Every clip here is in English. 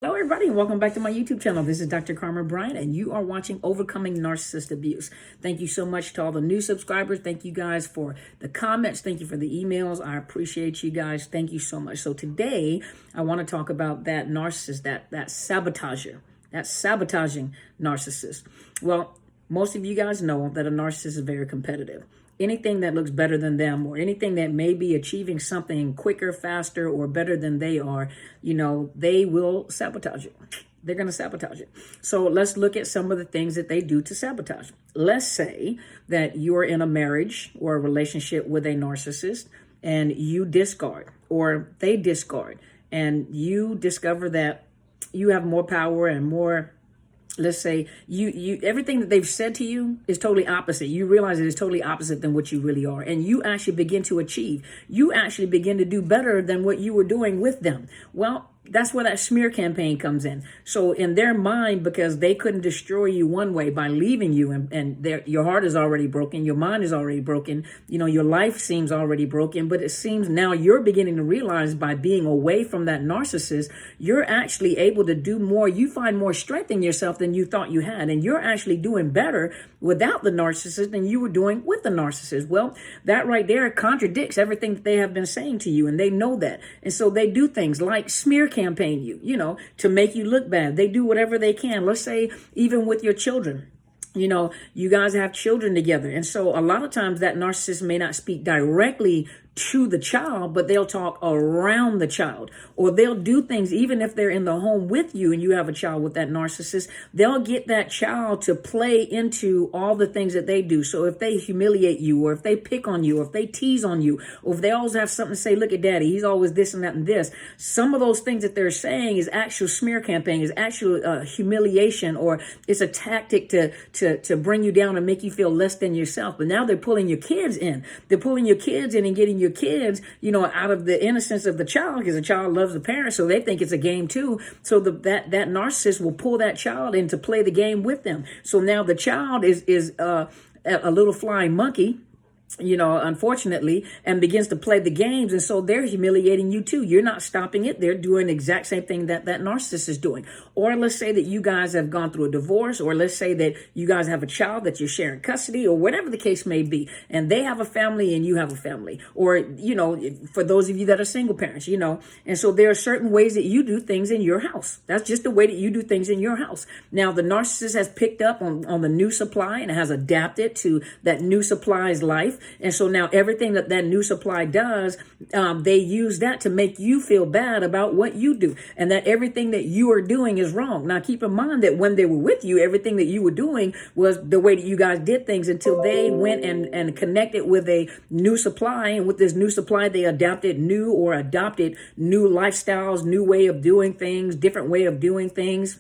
Hello, everybody, and welcome back to my YouTube channel. This is Dr. Carmen Bryant, and you are watching Overcoming Narcissist Abuse. Thank you so much to all the new subscribers. Thank you guys for the comments. Thank you for the emails. I appreciate you guys. Thank you so much. So today, I want to talk about that narcissist, that sabotager, that sabotaging narcissist. Well, most of you guys know that a narcissist is very competitive. Anything that looks better than them, or anything that may be achieving something quicker, faster, or better than they are, they will sabotage it. They're going to sabotage it. So let's look at some of the things that they do to sabotage. Let's say that you're in a marriage or a relationship with a narcissist and you discard, or they discard, and you discover that you have more power and more. Let's say you everything that they've said to you is totally opposite. You realize it is totally opposite than what you really are. And you actually begin to achieve. You actually begin to do better than what you were doing with them. Well, that's where that smear campaign comes in. So in their mind, because they couldn't destroy you one way by leaving you, and your heart is already broken, your mind is already broken, your life seems already broken, but it seems now you're beginning to realize by being away from that narcissist, you're actually able to do more. You find more strength in yourself than you thought you had, and you're actually doing better without the narcissist than you were doing with the narcissist. Well, that right there contradicts everything that they have been saying to you, and they know that. And so they do things like smear campaign you, to make you look bad. They do whatever they can. Let's say even with your children. You guys have children together. And so a lot of times that narcissist may not speak directly to the child, but they'll talk around the child, or they'll do things, even if they're in the home with you and you have a child with that narcissist, they'll get that child to play into all the things that they do. So if they humiliate you, or if they pick on you, or if they tease on you, or if they always have something to say, look at daddy, he's always this and that and this. Some of those things that they're saying is actual smear campaign, is actual humiliation, or it's a tactic to bring you down and make you feel less than yourself. But now they're pulling your kids in. They're pulling your kids in and getting your kids, out of the innocence of the child, because the child loves the parent, so they think it's a game too. So that narcissist will pull that child in to play the game with them. So now the child is a little flying monkey, unfortunately, and begins to play the games. And so they're humiliating you too. You're not stopping it. They're doing the exact same thing that narcissist is doing. Or let's say that you guys have gone through a divorce, or let's say that you guys have a child that you're sharing custody, or whatever the case may be, and they have a family and you have a family. Or, for those of you that are single parents, and so there are certain ways that you do things in your house. That's just the way that you do things in your house. Now, the narcissist has picked up on the new supply and has adapted to that new supply's life. And so now everything that new supply does, they use that to make you feel bad about what you do, and that everything that you are doing is wrong. Now, keep in mind that when they were with you, everything that you were doing was the way that you guys did things until they went and connected with a new supply. And with this new supply, they adopted new lifestyles, new way of doing things, different way of doing things.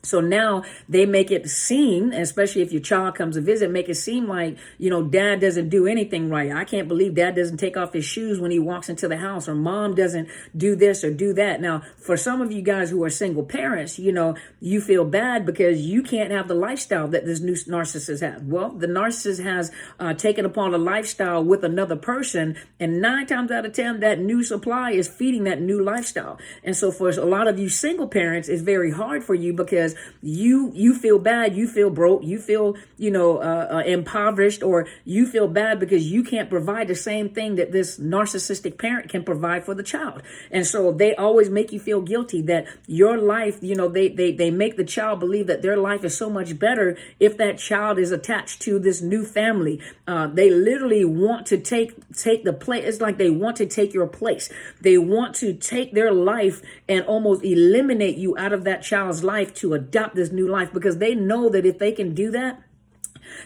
So now they make it seem, especially if your child comes to visit, make it seem like, dad doesn't do anything right. I can't believe dad doesn't take off his shoes when he walks into the house, or mom doesn't do this or do that. Now, for some of you guys who are single parents, you feel bad because you can't have the lifestyle that this new narcissist has. Well, the narcissist has taken upon a lifestyle with another person, and 9 times out of 10, that new supply is feeding that new lifestyle. And so for a lot of you single parents, it's very hard for you because you feel bad, you feel broke, you feel, impoverished, or you feel bad because you can't provide the same thing that this narcissistic parent can provide for the child. And so they always make you feel guilty that your life, they make the child believe that their life is so much better if that child is attached to this new family. They literally want to take the place. It's like they want to take your place. They want to take their life and almost eliminate you out of that child's life to adopt this new life, because they know that if they can do that,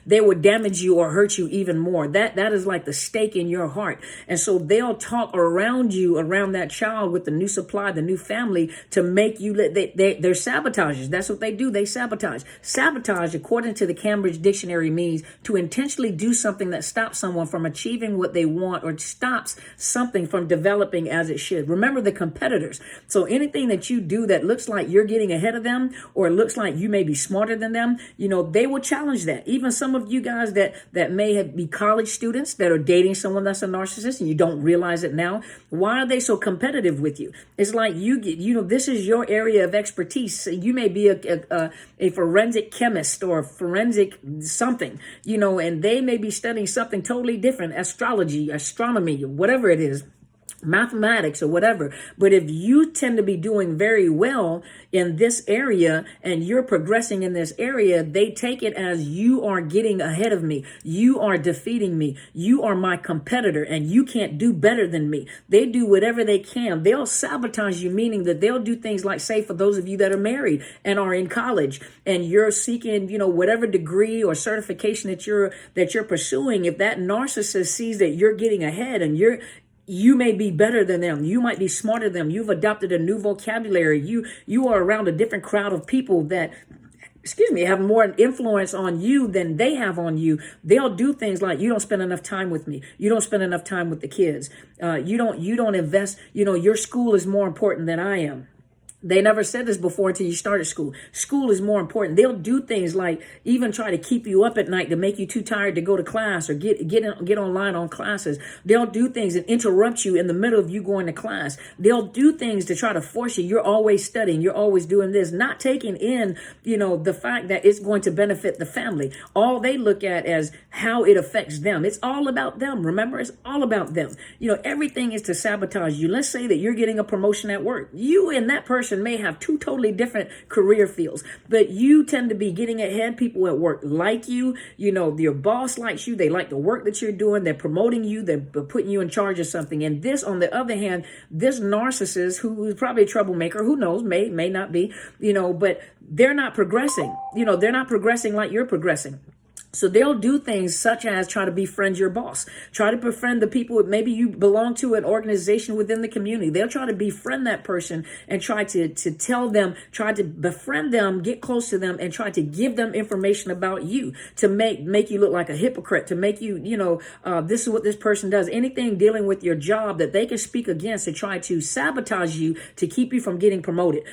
they would damage you or hurt you even more. That is like the stake in your heart. And so they'll talk around you, around that child with the new supply, the new family, to make you, they're sabotagers. That's what they do. They sabotage. Sabotage, according to the Cambridge Dictionary, means to intentionally do something that stops someone from achieving what they want, or stops something from developing as it should. Remember the competitors. So anything that you do that looks like you're getting ahead of them, or it looks like you may be smarter than them, they will challenge that. Even even some of you guys that may be college students that are dating someone that's a narcissist and you don't realize it now. Why are they so competitive with you? It's like this is your area of expertise. You may be a forensic chemist or forensic something, and they may be studying something totally different, astrology, astronomy, whatever it is, mathematics or whatever. But if you tend to be doing very well in this area and you're progressing in this area, they take it as you are getting ahead of me. You are defeating me. You are my competitor and you can't do better than me. They do whatever they can. They'll sabotage you, meaning that they'll do things like, say, for those of you that are married and are in college and you're seeking, whatever degree or certification that you're pursuing. If that narcissist sees that you're getting ahead and you may be better than them. You might be smarter than them. You've adopted a new vocabulary. You are around a different crowd of people that, have more influence on you than they have on you. They'll do things like, you don't spend enough time with me. You don't spend enough time with the kids. You don't invest. Your school is more important than I am. They never said this before until you started school. School is more important. They'll do things like even try to keep you up at night to make you too tired to go to class or get online on classes. They'll do things and interrupt you in the middle of you going to class. They'll do things to try to force you. You're always studying. You're always doing this, not taking in, the fact that it's going to benefit the family. All they look at as how it affects them. It's all about them. Remember, it's all about them. Everything is to sabotage you. Let's say that you're getting a promotion at work. You and that person may have two totally different career fields, but you tend to be getting ahead. People at work like you, your boss likes you. They like the work that you're doing. They're promoting you. They're putting you in charge of something. And this, on the other hand, this narcissist who is probably a troublemaker, who knows, may not be, but they're not progressing. They're not progressing like you're progressing. So they'll do things such as try to befriend your boss, try to befriend the people. Maybe you belong to an organization within the community. They'll try to befriend that person and try to tell them, try to befriend them, get close to them and try to give them information about you to make you look like a hypocrite, to make you, this is what this person does. Anything dealing with your job that they can speak against to try to sabotage you, to keep you from getting promoted,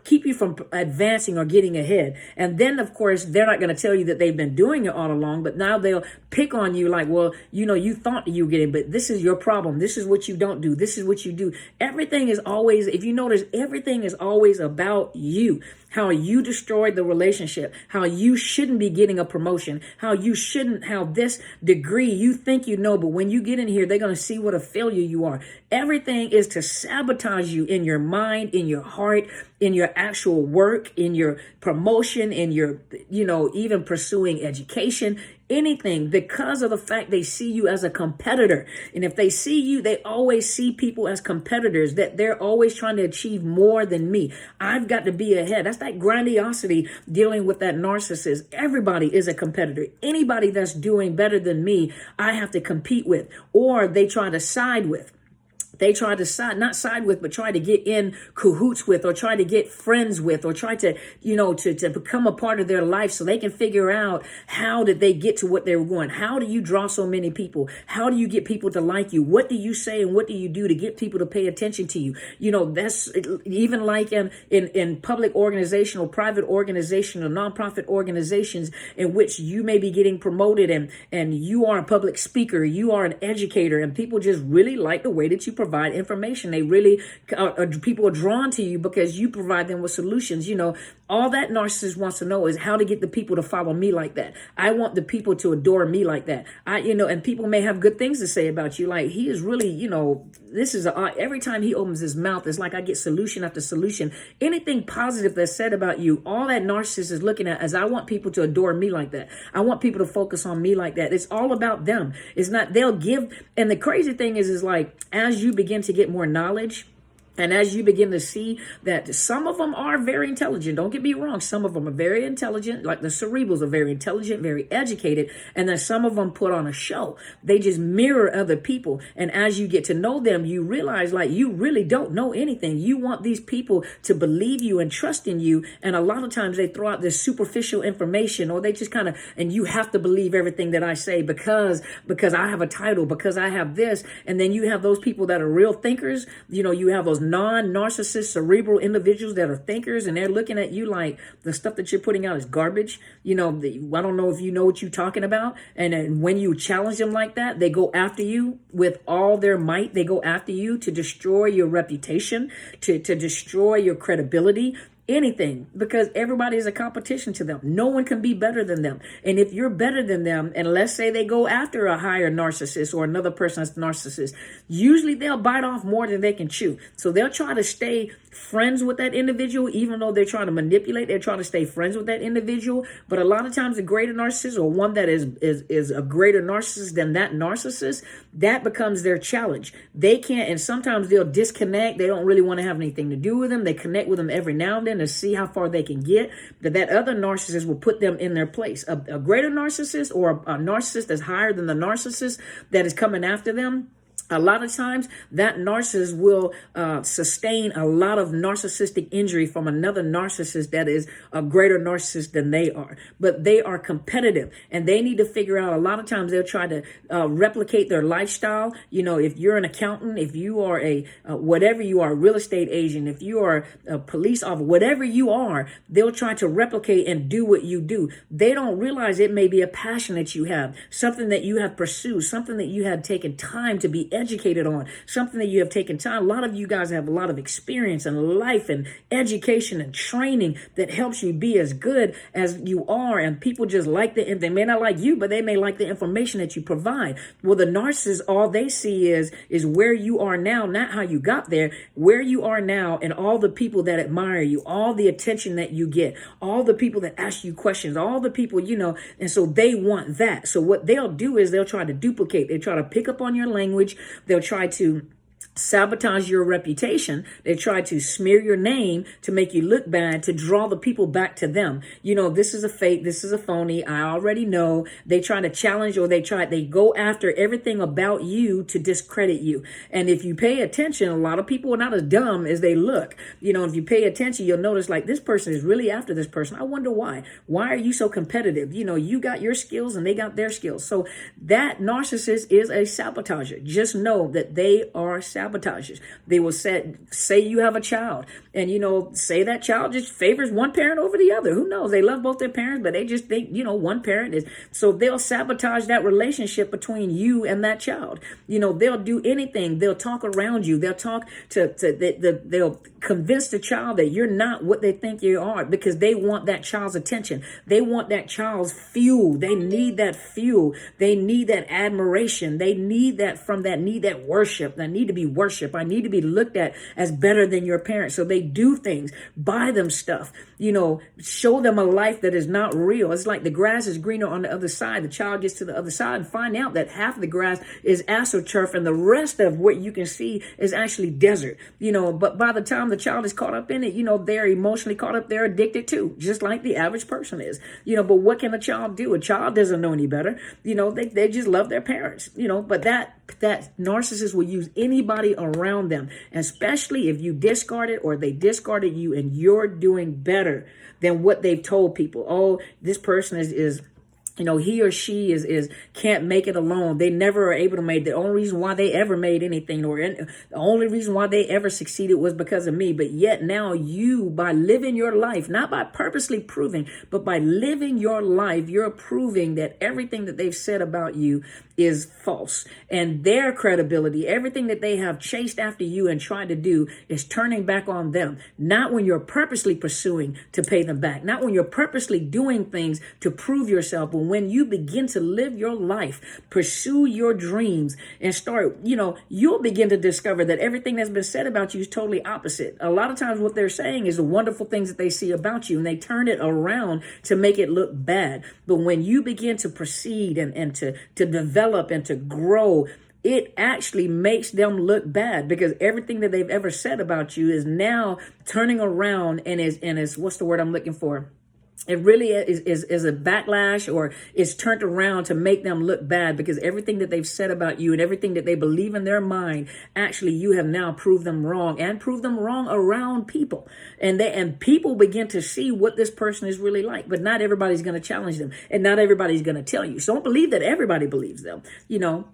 keep you from advancing or getting ahead. And then, of course, they're not going to tell you that they've been doing it all along, but now they'll pick on you like, well, you thought you were getting, but this is your problem. This is what you don't do. This is what you do. Everything is always, if you notice, everything is always about you. How you destroyed the relationship, how you shouldn't be getting a promotion, how this degree you think but when you get in here, they're going to see what a failure you are. Everything is to sabotage you in your mind, in your heart, in your actual work, in your promotion, in your, even pursuing education, anything, because of the fact they see you as a competitor. And if they see you, they always see people as competitors, that they're always trying to achieve more than me. I've got to be ahead. That's that grandiosity dealing with that narcissist. Everybody is a competitor. Anybody that's doing better than me, I have to compete with, or they try to side with. They try to not side with, but try to get in cahoots with, or try to get friends with, or try to, to become a part of their life so they can figure out how did they get to what they were going. How do you draw so many people? How do you get people to like you? What do you say and what do you do to get people to pay attention to you? That's even like in public organization or private organization or nonprofit organizations in which you may be getting promoted and you are a public speaker, you are an educator, and people just really like the way that you provide information. They really, people are drawn to you because you provide them with solutions. All that narcissist wants to know is how to get the people to follow me like that. I want the people to adore me like that. And people may have good things to say about you. Like, he is really, this is every time he opens his mouth, it's like I get solution after solution. Anything positive that's said about you, all that narcissist is looking at is, I want people to adore me like that. I want people to focus on me like that. It's all about them. It's not, they'll give. And the crazy thing is like, as you begin to get more knowledge, and as you begin to see that some of them are very intelligent, don't get me wrong, some of them are very intelligent, like the cerebrals are very intelligent, very educated, and then some of them put on a show. They just mirror other people. And as you get to know them, you realize like you really don't know anything. You want these people to believe you and trust in you. And a lot of times they throw out this superficial information, or they just kind of, and you have to believe everything that I say because I have a title, because I have this. And then you have those people that are real thinkers. You have those non-narcissist cerebral individuals that are thinkers, and they're looking at you like the stuff that you're putting out is garbage. I don't know if you know what you're talking about. And then when you challenge them like that, they go after you with all their might. They go after you to destroy your reputation, to destroy your credibility. Anything, because everybody is a competition to them. No one can be better than them. And if you're better than them, and let's say they go after a higher narcissist or another person that's narcissist, usually they'll bite off more than they can chew. So they'll try to stay friends with that individual, even though they're trying to manipulate. They're trying to stay friends with that individual. But a lot of times, the greater narcissist, or one that is a greater narcissist than that narcissist, that becomes their challenge. They can't, and sometimes they'll disconnect. They don't really want to have anything to do with them. They connect with them every now and then to see how far they can get, that other narcissist will put them in their place. A greater narcissist, or a narcissist that's higher than the narcissist that is coming after them, a lot of times that narcissist will sustain a lot of narcissistic injury from another narcissist that is a greater narcissist than they are. But they are competitive, and they need to figure out, a lot of times they'll try to replicate their lifestyle. If you're an accountant, if you are a whatever you are, real estate agent, if you are a police officer, whatever you are, they'll try to replicate and do what you do. They don't realize it may be a passion that you have, something that you have pursued, something that you have taken time to be educated on, something that you have taken time. A lot of you guys have a lot of experience and life and education and training that helps you be as good as you are. And people just like they may not like you, but they may like the information that you provide. Well, the narcissist, all they see is where you are now, not how you got there, where you are now, and all the people that admire you, all the attention that you get, all the people that ask you questions, all the people, and so they want that. So what they'll do is they'll try to duplicate. They try to pick up on your language. They'll try to sabotage your reputation. They try to smear your name to make you look bad, to draw the people back to them. This is a fake, this is a phony, I already know. They try to challenge, or they go after everything about you to discredit you. And if you pay attention, a lot of people are not as dumb as they look. If you pay attention, you'll notice, like, this person is really after this person. I wonder why. Why are you so competitive? You got your skills and they got their skills. So that narcissist is a sabotager. Just know that they are sabotagers. They will say you have a child, and say that child just favors one parent over the other. Who knows? They love both their parents, but they just think one parent is. So they'll sabotage that relationship between you and that child. They'll do anything. They'll talk around you. They'll talk they'll convince the child that you're not what they think you are, because they want that child's attention. They want that child's fuel. They need that fuel. They need that admiration. They need that need that worship. They need to be worship. I need to be looked at as better than your parents. So they do things, buy them stuff, show them a life that is not real. It's like the grass is greener on the other side. The child gets to the other side and find out that half of the grass is astroturf and the rest of what you can see is actually desert. But by the time the child is caught up in it, they're emotionally caught up. They're addicted too, just like the average person is. But what can a child do? A child doesn't know any better. They just love their parents. But that narcissist will use anybody around them, especially if you discarded or they discarded you and you're doing better than what they've told people. Oh, this person is he or she is can't make it alone. They never are able to make. The only reason why they ever made anything, or the only reason why they ever succeeded, was because of me. But yet now you, by living your life, not by purposely proving, but by living your life, you're proving that everything that they've said about you is false. And their credibility, everything that they have chased after you and tried to do, is turning back on them. Not when you're purposely pursuing to pay them back. Not when you're purposely doing things to prove yourself, but when you begin to live your life, pursue your dreams, and start, you'll begin to discover that everything that's been said about you is totally opposite. A lot of times what they're saying is the wonderful things that they see about you, and they turn it around to make it look bad. But when you begin to proceed and to develop and to grow, it actually makes them look bad, because everything that they've ever said about you is now turning around and is what's the word I'm looking for? It really is a backlash, or is turned around to make them look bad, because everything that they've said about you and everything that they believe in their mind, actually you have now proved them wrong, and proved them wrong around people. And people begin to see what this person is really like, but not everybody's going to challenge them, and not everybody's going to tell you. So don't believe that everybody believes them,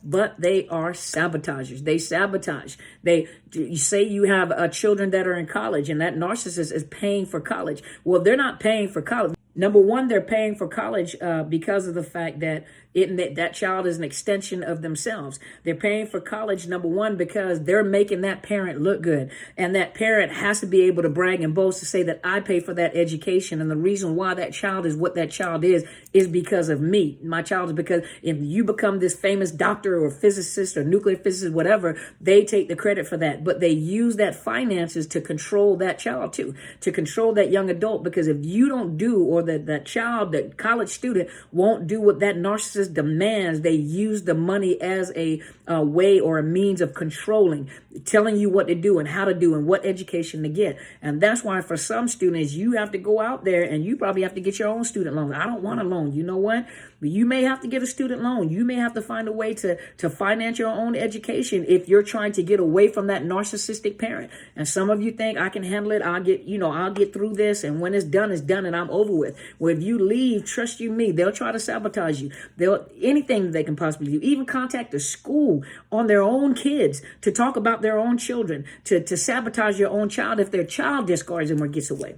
but they are sabotagers. They sabotage. You say you have children that are in college, and that narcissist is paying for college. Well, they're not paying for college. Number one, they're paying for college because of the fact that that child is an extension of themselves. They're paying for college, number one, because they're making that parent look good. And that parent has to be able to brag and boast to say that I pay for that education. And the reason why that child is what that child is because of me. My child is because if you become this famous doctor or physicist or nuclear physicist, whatever, they take the credit for that. But they use that finances to control that child too, to control that young adult. Because if you don't do, or that child, that college student won't do what that narcissist demands, they use the money as a way or a means of controlling, telling you what to do and how to do and what education to get. And that's why for some students, you have to go out there and you probably have to get your own student loan. I don't want a loan. You know what? You may have to get a student loan. You may have to find a way to finance your own education if you're trying to get away from that narcissistic parent. And some of you think, I can handle it. I'll get through this. And when it's done and I'm over with. Well, if you leave, trust you me, they'll try to sabotage you. Anything they can possibly do, even contact the school on their own kids to talk about their own children, to sabotage your own child if their child discards them or gets away.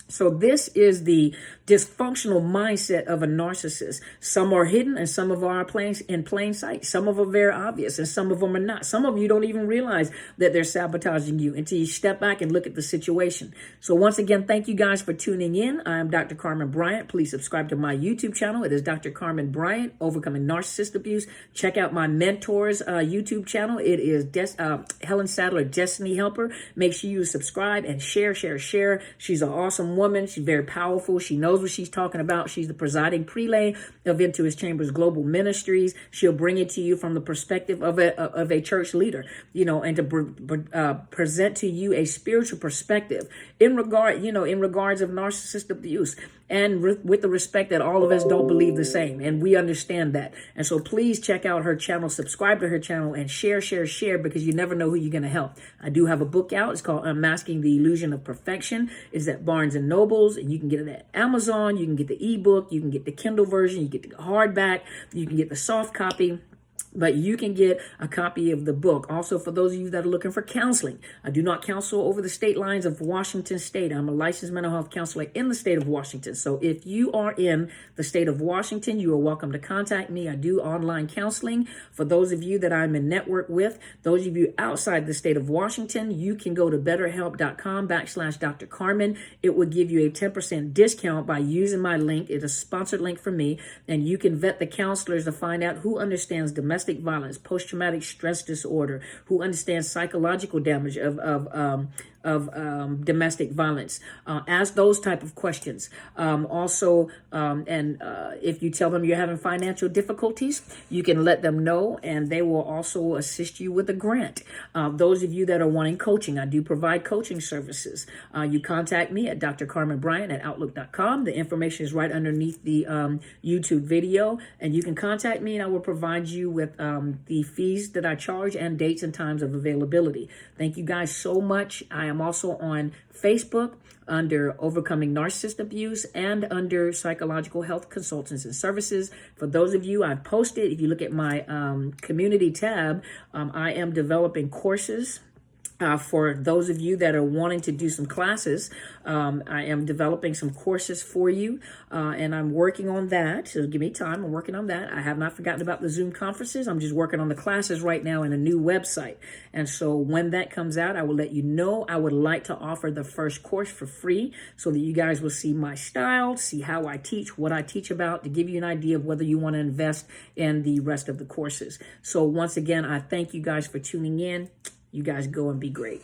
So this is the dysfunctional mindset of a narcissist. Some are hidden and some of them are in plain sight. Some of them are very obvious and some of them are not. Some of you don't even realize that they're sabotaging you until you step back and look at the situation. So once again, thank you guys for tuning in. I am Dr. Carmen Bryant. Please subscribe to my YouTube channel. It is Dr. Carmen Bryant, Overcoming Narcissist Abuse. Check out my mentor's YouTube channel. It is Helen Sadler, Destiny Helper. Make sure you subscribe and share. She's an awesome woman. She's very powerful. She knows what she's talking about. She's the presiding prelate of Into His Chambers Global Ministries. She'll bring it to you from the perspective of a church leader, and to present to you a spiritual perspective in regards of narcissist abuse, and with the respect that all of us don't believe the same, and we understand that. And so please check out her channel, subscribe to her channel, and share, because you never know who you're going to help. I do have a book out. It's called Unmasking the Illusion of Perfection. It's at Barnes and Nobles, and you can get it at Amazon. You can get the ebook, you can get the Kindle version, you get the hardback, you can get the soft copy. But you can get a copy of the book. Also, for those of you that are looking for counseling, I do not counsel over the state lines of Washington State. I'm a licensed mental health counselor in the state of Washington. So if you are in the state of Washington, you are welcome to contact me. I do online counseling. For those of you that I'm in network with, those of you outside the state of Washington, you can go to betterhelp.com/Dr. Carmen. It will give you a 10% discount by using my link. It's a sponsored link from me. And you can vet the counselors to find out who understands domestic violence, post-traumatic stress disorder, who understands psychological damage of domestic violence. Ask those type of questions. If you tell them you're having financial difficulties, you can let them know, and they will also assist you with a grant. Those of you that are wanting coaching, I do provide coaching services. You contact me at Dr. Carmen Bryant at Outlook.com. The information is right underneath the YouTube video, and you can contact me, and I will provide you with the fees that I charge and dates and times of availability. Thank you guys so much. I am also on Facebook under Overcoming Narcissist Abuse and under Psychological Health Consultants and Services. For those of you, I've posted, if you look at my community tab, I am developing courses. For those of you that are wanting to do some classes, I am developing some courses for you, and I'm working on that. So give me time. I'm working on that. I have not forgotten about the Zoom conferences. I'm just working on the classes right now and a new website. And so when that comes out, I will let you know. I would like to offer the first course for free so that you guys will see my style, see how I teach, what I teach about, to give you an idea of whether you want to invest in the rest of the courses. So once again, I thank you guys for tuning in. You guys go and be great.